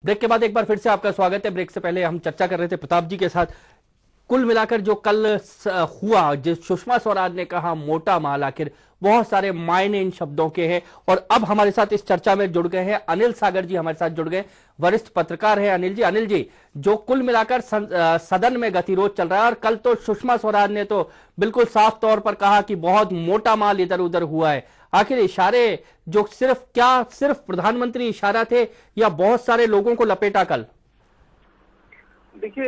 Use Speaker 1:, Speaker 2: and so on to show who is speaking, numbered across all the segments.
Speaker 1: Break के बाद एक बार फिर से आपका स्वागत है। ब्रेक से पहले हम चर्चा कर रहे थे प्रताप जी के साथ। कुल मिलाकर जो कल हुआ, जिस सुषमा स्वराज ने कहा मोटा माल, आखिर बहुत सारे मायने इन शब्दों के हैं। और अब हमारे साथ इस चर्चा में जुड़ गए हैं अनिल सागर जी, हमारे साथ जुड़ गए, वरिष्ठ पत्रकार हैं अनिल जी, जो कुल मिलाकर सदन में गतिरोध चल रहा है। और कल तो सुषमा स्वराज ने तो बिल्कुल साफ तौर पर कहा कि बहुत मोटा माल इधर उधर हुआ है। आखिर इशारे जो सिर्फ प्रधानमंत्री इशारा थे या बहुत सारे लोगों को लपेटा कल?
Speaker 2: देखिए,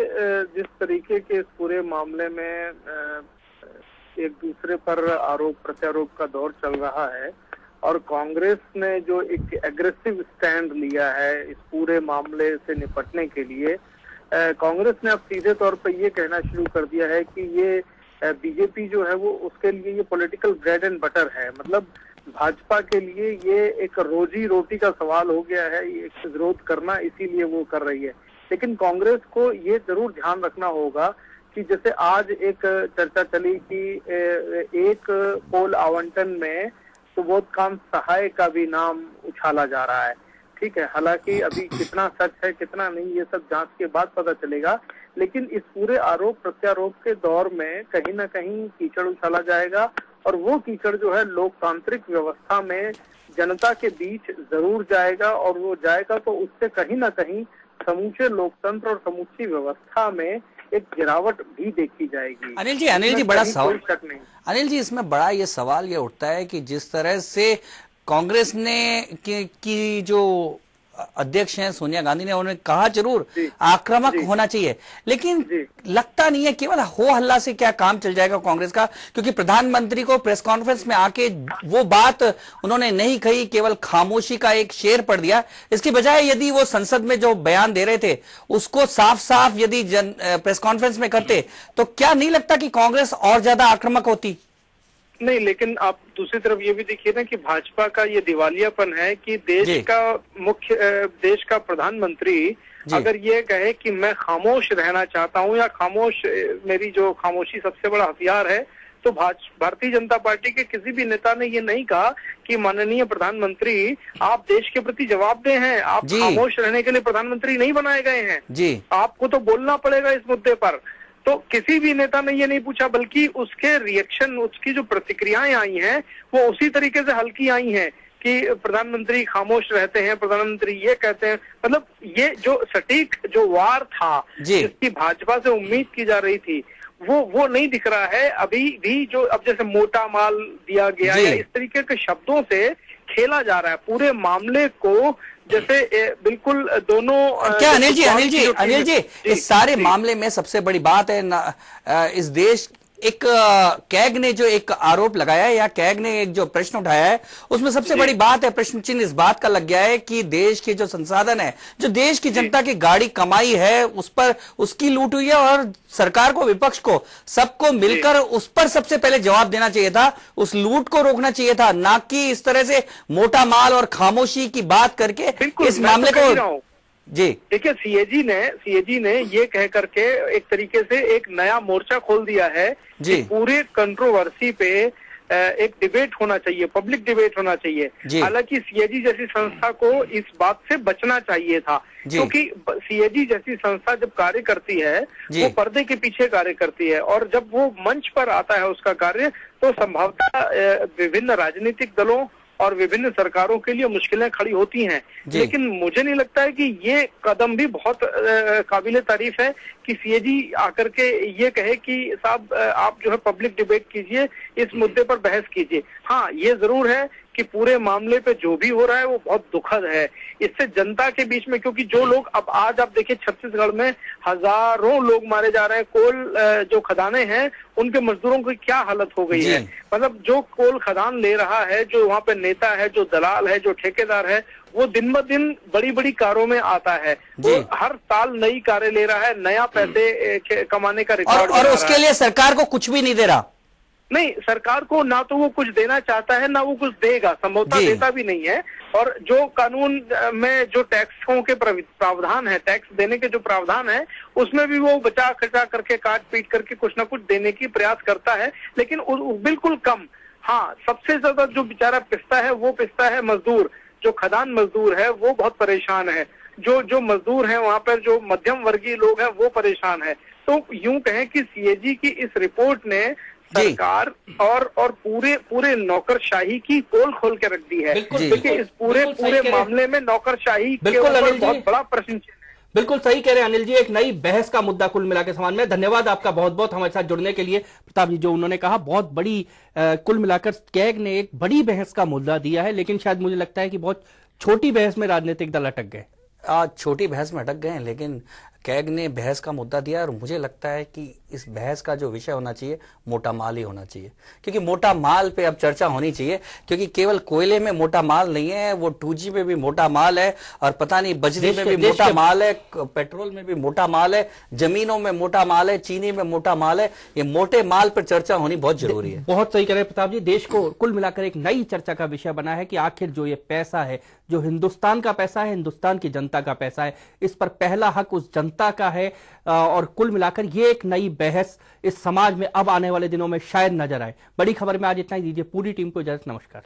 Speaker 2: जिस तरीके के इस पूरे मामले में एक दूसरे पर आरोप प्रत्यारोप का दौर चल रहा है और कांग्रेस ने जो एक एग्रेसिव स्टैंड लिया है इस पूरे मामले से निपटने के लिए, कांग्रेस ने अब सीधे तौर पर ये कहना शुरू कर दिया है कि ये बीजेपी जो है वो उसके लिए ये पॉलिटिकल ब्रेड एंड बटर है। मतलब भाजपा के लिए ये एक रोजी रोटी का सवाल हो गया है, ये विरोध करना, इसीलिए वो कर रही है। लेकिन कांग्रेस को ये जरूर ध्यान रखना होगा कि जैसे आज एक चर्चा चली कि एक पोल आवंटन में सुबोधकांत सहाय का भी नाम उछाला जा रहा है। ठीक है, हालांकि अभी कितना सच है कितना नहीं ये सब जांच के बाद पता चलेगा, लेकिन इस पूरे आरोप प्रत्यारोप के दौर में कहीं ना कहीं कीचड़ उछाला जाएगा और वो कीचड़ जो है लोकतांत्रिक व्यवस्था में जनता के बीच जरूर जाएगा और वो जाएगा तो उससे कहीं ना कहीं समूचे लोकतंत्र और समूची व्यवस्था में एक गिरावट भी देखी जाएगी।
Speaker 1: अनिल जी बड़ा सवाल,
Speaker 2: शक नहीं।
Speaker 1: अनिल जी इसमें बड़ा ये सवाल ये उठता है कि जिस तरह से कांग्रेस ने की जो अध्यक्ष हैं सोनिया गांधी ने, उन्होंने कहा जरूर आक्रामक होना चाहिए, लेकिन लगता नहीं है केवल हो हल्ला से क्या काम चल जाएगा कांग्रेस का। क्योंकि प्रधानमंत्री को प्रेस कॉन्फ्रेंस में आके वो बात उन्होंने नहीं कही, केवल खामोशी का एक शेर पढ़ दिया। इसकी बजाय यदि वो संसद में जो बयान दे रहे थे उसको साफ साफ यदि प्रेस कॉन्फ्रेंस में करते तो क्या नहीं लगता कि कांग्रेस और ज्यादा आक्रामक होती?
Speaker 2: नहीं, लेकिन आप दूसरी तरफ ये भी देखिए ना कि भाजपा का ये दिवालियापन है कि देश का प्रधानमंत्री अगर ये कहे कि मैं खामोश रहना चाहता हूँ या खामोश, मेरी जो खामोशी सबसे बड़ा हथियार है, तो भारतीय जनता पार्टी के किसी भी नेता ने ये नहीं कहा कि माननीय प्रधानमंत्री आप देश के प्रति जवाबदेह हैं, आप खामोश रहने के लिए प्रधानमंत्री नहीं बनाए गए हैं जी, आपको तो बोलना पड़ेगा इस मुद्दे पर। तो किसी भी नेता ने ये नहीं पूछा, बल्कि उसके रिएक्शन, उसकी जो प्रतिक्रियाएं आई हैं वो उसी तरीके से हल्की आई हैं कि प्रधानमंत्री खामोश रहते हैं, प्रधानमंत्री ये कहते हैं। मतलब ये जो सटीक जो वार था जिसकी भाजपा से उम्मीद की जा रही थी वो नहीं दिख रहा है अभी भी। जो अब जैसे मोटा माल दिया गया है, इस तरीके के शब्दों से खेला जा रहा है पूरे मामले को, जैसे बिल्कुल दोनों।
Speaker 1: क्या अनिल जी इस सारे मामले में सबसे बड़ी बात है ना, इस देश एक कैग ने जो एक आरोप लगाया है या कैग ने एक जो प्रश्न उठाया है उसमें सबसे बड़ी बात है, प्रश्न चिन्ह इस बात का लग गया है कि देश के जो संसाधन है, जो देश की जनता की गाड़ी कमाई है, उस पर उसकी लूट हुई है और सरकार को, विपक्ष को, सबको मिलकर उस पर सबसे पहले जवाब देना चाहिए था, उस लूट को रोकना चाहिए था, ना कि इस तरह से मोटा माल और खामोशी की बात करके इस मामले को। जी
Speaker 2: देखिए, सीएजी ने ये कह करके एक तरीके से एक नया मोर्चा खोल दिया है कि पूरे कंट्रोवर्सी पे एक डिबेट होना चाहिए, पब्लिक डिबेट होना चाहिए। हालांकि सीएजी जैसी संस्था को इस बात से बचना चाहिए था, क्योंकि सीएजी जैसी संस्था जब कार्य करती है वो पर्दे के पीछे कार्य करती है और जब वो मंच पर आता है उसका कार्य, तो संभवतः विभिन्न राजनीतिक दलों और विभिन्न सरकारों के लिए मुश्किलें खड़ी होती हैं। लेकिन मुझे नहीं लगता है कि ये कदम भी बहुत काबिले तारीफ है कि सीएजी आकर के ये कहे कि साहब आप जो है पब्लिक डिबेट कीजिए, इस मुद्दे पर बहस कीजिए। हाँ, ये जरूर है कि पूरे मामले पे जो भी हो रहा है वो बहुत दुखद है। इससे जनता के बीच में, क्योंकि जो लोग अब आज आप देखिए छत्तीसगढ़ में हजारों लोग मारे जा रहे हैं, कोल जो खदानें हैं उनके मजदूरों की क्या हालत हो गई है। मतलब जो कोल खदान ले रहा है, जो वहाँ पे नेता है, जो दलाल है, जो ठेकेदार है, वो दिन ब दिन बड़ी बड़ी कारों में आता है, वो हर साल नई कारें ले रहा है, नया पैसे कमाने का रिकॉर्ड
Speaker 1: और उसके लिए सरकार को कुछ भी नहीं दे रहा।
Speaker 2: नहीं, सरकार को ना तो वो कुछ देना चाहता है ना वो कुछ देगा, संभवतः देता भी नहीं है। और जो कानून में जो टैक्सों के प्रावधान है, टैक्स देने के जो प्रावधान है, उसमें भी वो बचा खचा करके काट पीट करके कुछ ना कुछ देने की प्रयास करता है, लेकिन बिल्कुल कम। हाँ, सबसे ज्यादा जो बेचारा पिसता है वो पिसता है मजदूर, जो खदान मजदूर है वो बहुत परेशान है। जो मजदूर हैं वहां पर, जो मध्यम वर्गीय लोग हैं वो परेशान है। तो यूं कहें कि सीएजी की इस रिपोर्ट ने सरकार और पूरे नौकरशाही की पोल खोल के रख दी है। देखिए इस पूरे मामले में नौकरशाही के ऊपर बहुत बड़ा प्रश्न चिन्ह है।
Speaker 1: बिल्कुल सही कह रहे हैं अनिल जी, एक नई बहस का मुद्दा कुल मिला के समान में। धन्यवाद आपका बहुत बहुत हमारे साथ जुड़ने के लिए। प्रताप जी, जो उन्होंने कहा बहुत बड़ी कुल मिलाकर कैग ने एक बड़ी बहस का मुद्दा दिया है, लेकिन शायद मुझे लगता है कि बहुत छोटी बहस में राजनीतिक दल अटक गए।
Speaker 3: छोटी बहस में अटक गए हैं, लेकिन कैग ने बहस का मुद्दा दिया और मुझे लगता है कि इस बहस का जो विषय होना चाहिए मोटा माल ही होना चाहिए, क्योंकि मोटा माल पे अब चर्चा होनी चाहिए। क्योंकि केवल कोयले में मोटा माल नहीं है, वो 2G में भी मोटा माल है, और पता नहीं बजरी में भी मोटा माल है, पेट्रोल में भी मोटा माल है, जमीनों में मोटा माल है, चीनी में मोटा माल है। ये मोटे माल पर चर्चा होनी बहुत जरूरी है।
Speaker 1: बहुत सही कह रहे हैं प्रताप जी। देश को कुल मिलाकर एक नई चर्चा का विषय बना है कि आखिर जो ये पैसा है, जो हिंदुस्तान का पैसा है, हिंदुस्तान की जनता का पैसा है, इस पर पहला हक उस जनता का है। और कुल मिलाकर ये एक नई बहस इस समाज में अब आने वाले दिनों में शायद नजर आए। बड़ी खबर में आज इतना ही दीजिए पूरी टीम को इजाजत। नमस्कार।